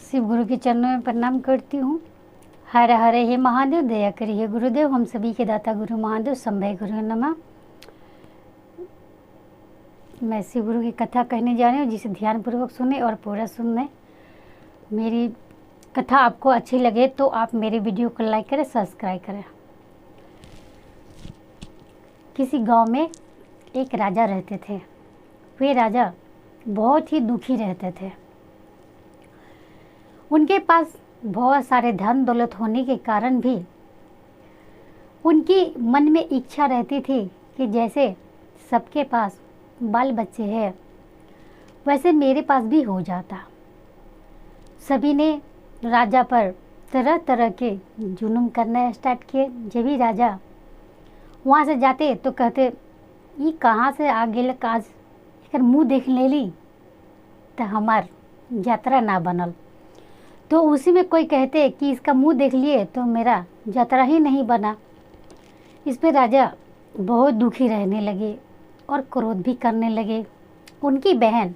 शिव गुरु के चरणों में प्रणाम करती हूँ। हर हरे हे महादेव, दया करिए गुरुदेव, हम सभी के दाता गुरु महादेव संभय गुरु नमः। मैं शिव गुरु की कथा कहने जा रही हूँ, जिसे ध्यानपूर्वक सुने और पूरा सुने। मेरी कथा आपको अच्छी लगे तो आप मेरे वीडियो को लाइक करें, सब्सक्राइब करें। किसी गांव में एक राजा रहते थे। वे राजा बहुत ही दुखी रहते थे। उनके पास बहुत सारे धन दौलत होने के कारण भी उनकी मन में इच्छा रहती थी कि जैसे सबके पास बाल बच्चे हैं वैसे मेरे पास भी हो जाता। सभी ने राजा पर तरह तरह के जुल्म करना स्टार्ट किए। जब भी राजा वहाँ से जाते तो कहते, ये कहाँ से आ गेल, आज एकर मुँह देख ले ली तो हमार यात्रा ना बनल। तो उसी में कोई कहते कि इसका मुंह देख लिए तो मेरा यात्रा ही नहीं बना। इस पे राजा बहुत दुखी रहने लगे और क्रोध भी करने लगे। उनकी बहन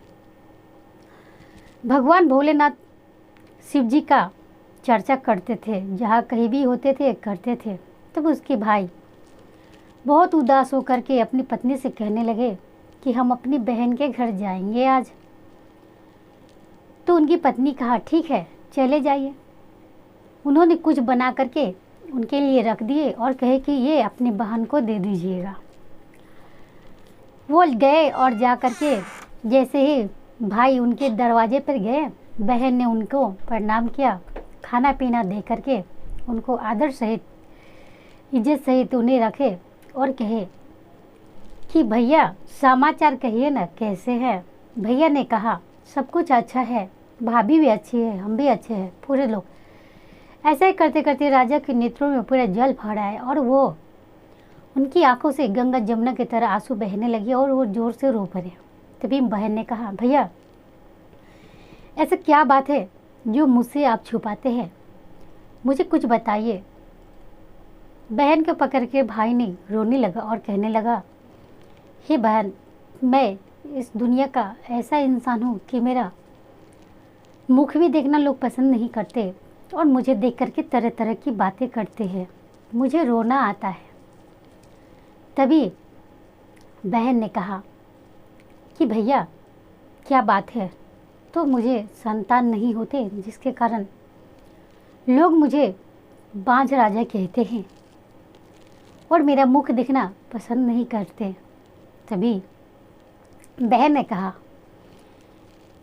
भगवान भोलेनाथ शिव जी का चर्चा करते थे, जहाँ कहीं भी होते थे करते थे। तब उसके भाई बहुत उदास होकर के अपनी पत्नी से कहने लगे कि हम अपनी बहन के घर जाएंगे आज। तो उनकी पत्नी कहा, ठीक है चले जाइए। उन्होंने कुछ बना करके उनके लिए रख दिए और कहे कि ये अपनी बहन को दे दीजिएगा। वो गए और जा करके जैसे ही भाई उनके दरवाजे पर गए, बहन ने उनको प्रणाम किया, खाना पीना दे करके उनको आदर सहित इज्जत सहित उन्हें रखे और कहे कि भैया समाचार कहिए ना, कैसे हैं। भैया ने कहा, सब कुछ अच्छा है, भाभी भी अच्छी है, हम भी अच्छे हैं, पूरे लोग। ऐसा ही करते करते राजा के नेत्रों में पूरा जल भर आए और वो उनकी आंखों से गंगा जमुना की तरह आंसू बहने लगे और वो जोर से रो पड़े। तभी बहन ने कहा, भैया ऐसा क्या बात है जो मुझसे आप छुपाते हैं, मुझे कुछ बताइए। बहन को पकड़ के भाई ने रोने लगा और कहने लगा, हे बहन, मैं इस दुनिया का ऐसा इंसान हूँ कि मेरा मुख भी देखना लोग पसंद नहीं करते और मुझे देख करके तरह तरह की बातें करते हैं, मुझे रोना आता है। तभी बहन ने कहा कि भैया क्या बात है, तो मुझे संतान नहीं होते जिसके कारण लोग मुझे बांझ राजा कहते हैं और मेरा मुख देखना पसंद नहीं करते। तभी बहन ने कहा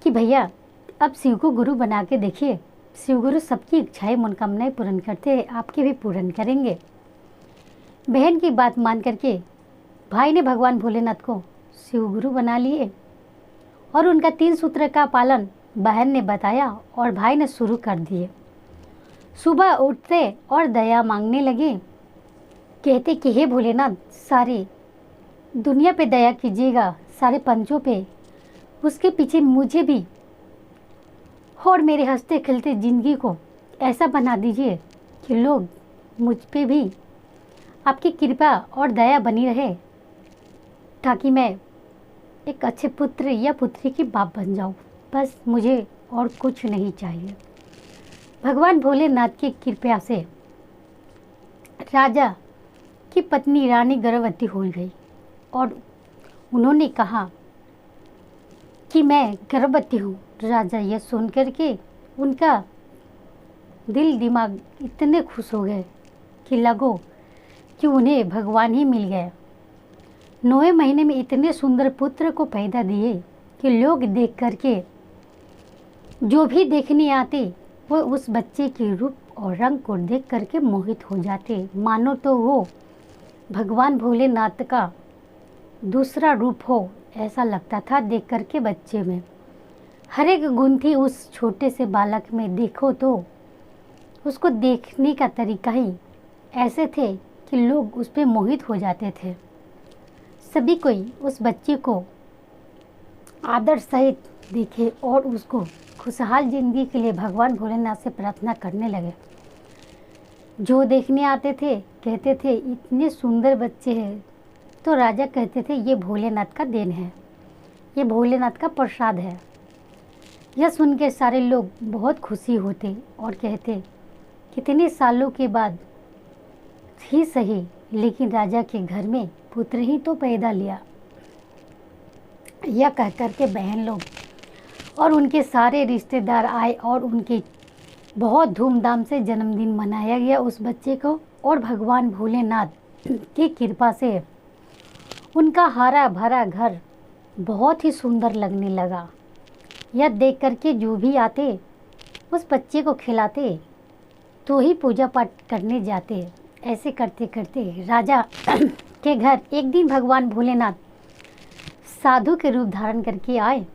कि भैया अब शिव को गुरु बना के देखिए, शिव गुरु सबकी इच्छाएं मनोकामनाएं पूर्ण करते हैं, आपके भी पूर्ण करेंगे। बहन की बात मान करके भाई ने भगवान भोलेनाथ को शिव गुरु बना लिए और उनका 3 सूत्र का पालन बहन ने बताया और भाई ने शुरू कर दिए। सुबह उठते और दया मांगने लगे, कहते कि हे भोलेनाथ, सारी दुनिया पे दया कीजिएगा, सारे पंचों पे, उसके पीछे मुझे भी और मेरे हंसते खेलते ज़िंदगी को ऐसा बना दीजिए कि लोग मुझ पे भी आपकी कृपा और दया बनी रहे, ताकि मैं एक अच्छे पुत्र या पुत्री की बाप बन जाऊं। बस मुझे और कुछ नहीं चाहिए। भगवान भोलेनाथ की कृपा से राजा की पत्नी रानी गर्भवती हो गई और उन्होंने कहा कि मैं गर्भवती हूँ। राजा ये सुन कर के उनका दिल दिमाग इतने खुश हो गए कि लगो कि उन्हें भगवान ही मिल गए। 9वें महीने में इतने सुंदर पुत्र को पैदा दिए कि लोग देख कर के, जो भी देखने आते वो उस बच्चे के रूप और रंग को देख कर के मोहित हो जाते, मानो तो वो भगवान भोलेनाथ का दूसरा रूप हो, ऐसा लगता था देख कर के बच्चे में। हर एक गुण थी उस छोटे से बालक में। देखो तो उसको देखने का तरीका ही ऐसे थे कि लोग उस पर मोहित हो जाते थे। सभी कोई उस बच्चे को आदर सहित देखे और उसको खुशहाल जिंदगी के लिए भगवान भोलेनाथ से प्रार्थना करने लगे। जो देखने आते थे कहते थे इतने सुंदर बच्चे हैं, तो राजा कहते थे ये भोलेनाथ का देन है, ये भोलेनाथ का प्रसाद है। यह सुन के सारे लोग बहुत खुशी होते और कहते, कितने सालों के बाद ही सही, लेकिन राजा के घर में पुत्र ही तो पैदा लिया। यह कह कर के बहन लोग और उनके सारे रिश्तेदार आए और उनके बहुत धूमधाम से जन्मदिन मनाया गया उस बच्चे को। और भगवान भोलेनाथ की कृपा से उनका हरा भरा घर बहुत ही सुंदर लगने लगा। यह देख कर के जो भी आते उस बच्चे को खिलाते तो ही पूजा पाठ करने जाते। ऐसे करते करते राजा के घर एक दिन भगवान भोलेनाथ साधु के रूप धारण करके आए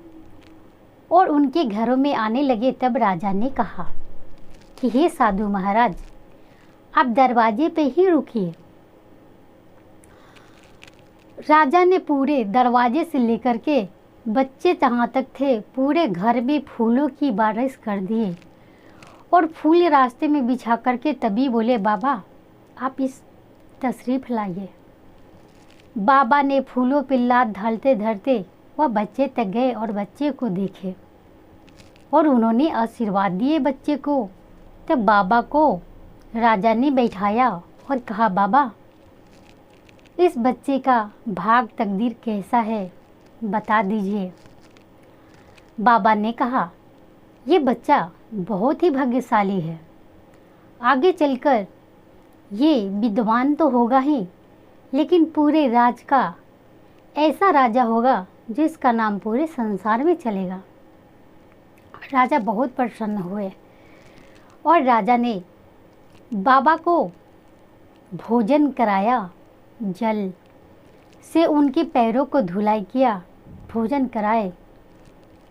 और उनके घरों में आने लगे। तब राजा ने कहा कि हे साधु महाराज, आप दरवाजे पे ही रुकिए। राजा ने पूरे दरवाजे से लेकर के बच्चे जहाँ तक थे पूरे घर में फूलों की बारिश कर दिए और फूल रास्ते में बिछा करके तभी बोले, बाबा आप इस तशरीफ़ लाइए। बाबा ने फूलों पे लात ढालते धरते वह बच्चे तक गए और बच्चे को देखे और उन्होंने आशीर्वाद दिए बच्चे को। तब बाबा को राजा ने बैठाया और कहा, बाबा इस बच्चे का भाग तकदीर कैसा है बता दीजिए। बाबा ने कहा, ये बच्चा बहुत ही भाग्यशाली है, आगे चलकर ये विद्वान तो होगा ही, लेकिन पूरे राज का ऐसा राजा होगा जिसका नाम पूरे संसार में चलेगा। राजा बहुत प्रसन्न हुए और राजा ने बाबा को भोजन कराया, जल से उनके पैरों को धुलाई किया, भोजन कराए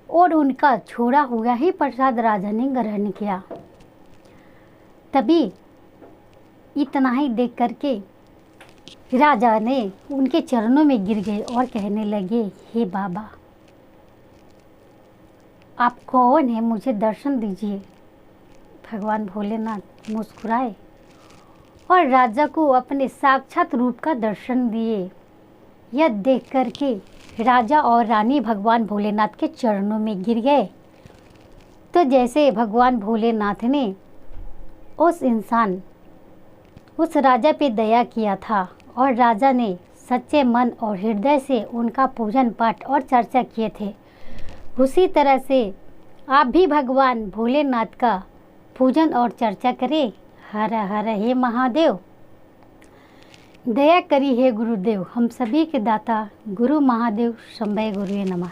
और उनका छोड़ा हुआ ही प्रसाद राजा ने ग्रहण किया। तभी इतना ही देख करके राजा ने उनके चरणों में गिर गए और कहने लगे, हे बाबा आप कौन है, मुझे दर्शन दीजिए। भगवान भोलेनाथ मुस्कुराए और राजा को अपने साक्षात रूप का दर्शन दिए। यह देख करके राजा और रानी भगवान भोलेनाथ के चरणों में गिर गए। तो जैसे भगवान भोलेनाथ ने उस राजा पे दया किया था और राजा ने सच्चे मन और हृदय से उनका पूजन पाठ और चर्चा किए थे, उसी तरह से आप भी भगवान भोलेनाथ का पूजन और चर्चा करें। हर हर हे महादेव, दया करी हे गुरुदेव, हम सभी के दाता गुरु महादेव शंभय गुरुवे नमः।